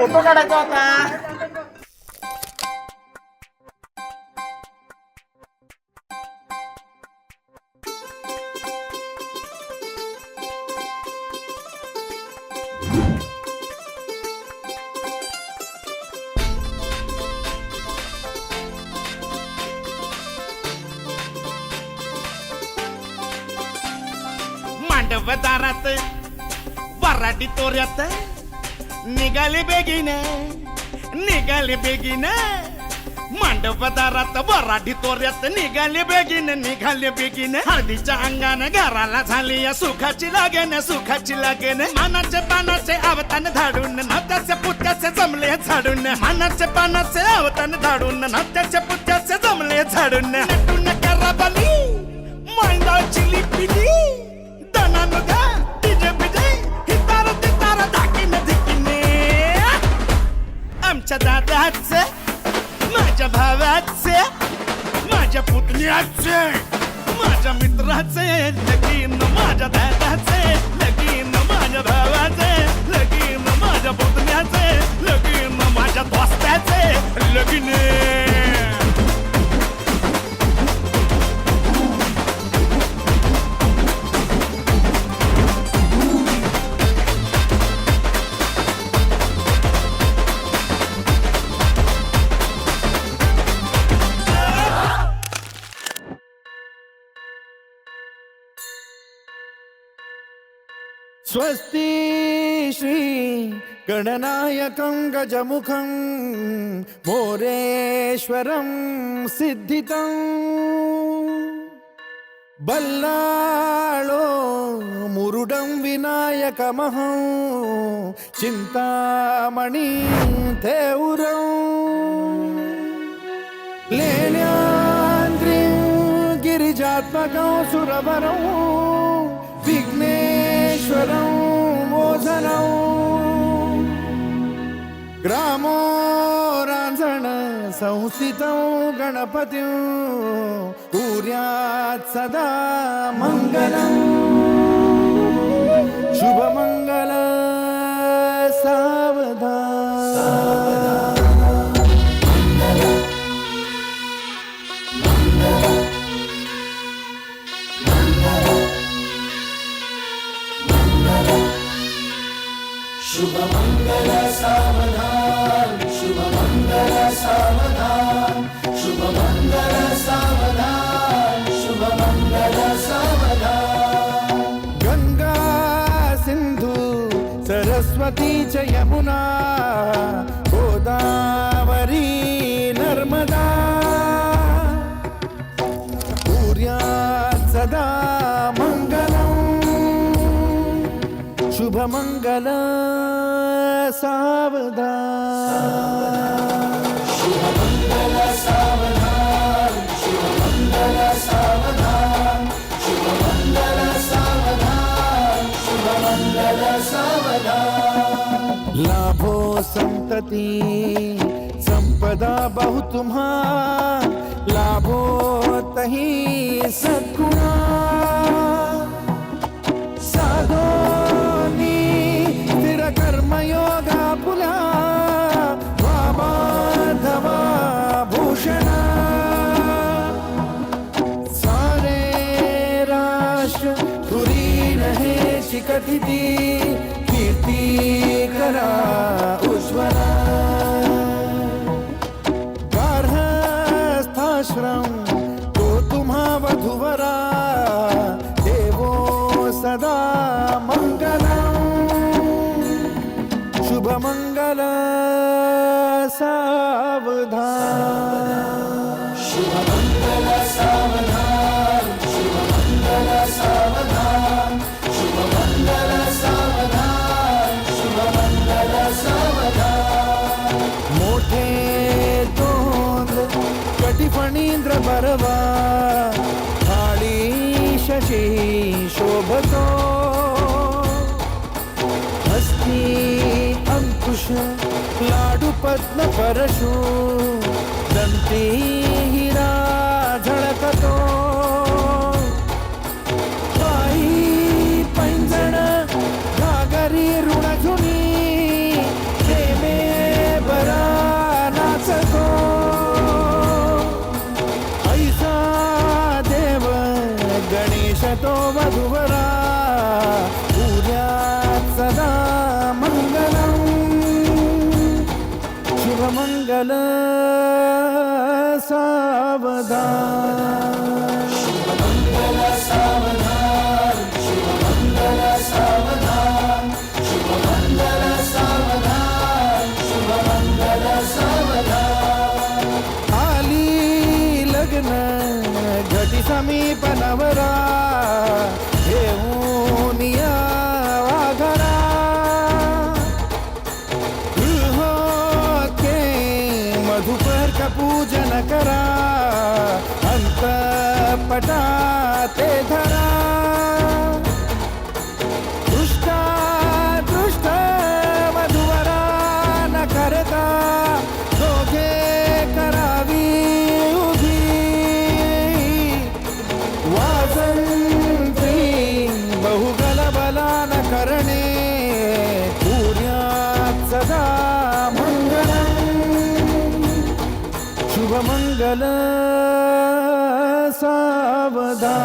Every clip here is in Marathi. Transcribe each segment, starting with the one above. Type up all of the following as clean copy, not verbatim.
फोटो काढायचा होता. मांडवदारात वराडी तोऱ्यात निघाले बेगीन मांडवदारात वराडी तोऱ्यात निघाले बेगीन हळदीच्या अंगाने घराला झाली या सुखाची लागेन मानाचे पानाचे अवतान धाडून नात्याचे पुत्याचे जमले झाडून मानाचे पानाचे अवतान धाडून नात्याचे पुत्याचे जमले झाडून नटून कराबली मांडाची लिपिली आमच्या दादाचे माझ्या भावाचे माझ्या पुतण्याचे माझ्या मित्राचे लगीन माझ्या दादाचे लगीन माझ्या भावाचे लगीन माझ्या पुतण्याचे लगीन माझ्या दोस्ताचे लगीन स्वस्ति श्री गणनायकं गजमुखं मोरेश्वरं सिद्धितं बल्लाळो मुरुडं विनायकमहं चिंतामणि देऊरं लेण्याद्रिं गिरिजात्मकं सुरवरं विघ्नेश्वरं मोझनं ग्रामो रांझण संस्थितं गणपतिं कुर्यात् सदा मङ्गलं शुभमङ्गल सावधान शुभमंगल सावधान शुभमंगल सावधान शुभमंगल सावधान शुभमंगल सावधान गंगा सिंधु सरस्वती च यमुना गोदावरी नर्मदा कुर्यात् सदा मङ्गलम् शुभमंगल सावधान शुभमंगल सावधान शुभमंगल सावधान शुभमंगल सावधान शुभमंगल सावधान लाभो संतति संपदा बहु तुम्हा लाभो तही सद्गुणा साधोनी स्थिर कर्मयोगा पुला वामाधवा भूषणा सारे राष्ट्र तुरी रहे शिकटिती कीर्ती करा उज्ज्वला गार्हस्थाश्रम तो तुम्हा वधुवरा सदा मंगलम शुभमंगल सावधान शुभमंगल सावधान शुभमंगल सावधान शुभमंगल सावधान शुभमंगल सावधान मोठे तोंड कटिफणींद्र बरवा थाळी शशी शोभतो हस्ती अंकुश लाडू पद्म परशु दंती हिरा झळकतो पायी पैंजण घागरी ऋणझुनी प्रेमे वधूवरा उद्यात सदा मंगलम शुभमंगल सावधान शुभमंगल सावधान शुभमंगल सावधान शुभमंगल सावधान शुभमंगल सावधान आली लग्न घटी समीप नवरा घेऊन या वाघरा गृहोके मधुपर का पूजन करा अंतपटा ते धरा दृष्ट वधूवरा न करता दोघे करावी उभी वाजंत्री बहुगलबला न करणे पुण्यात सदा मंगलम शुभमंगल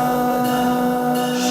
सावधान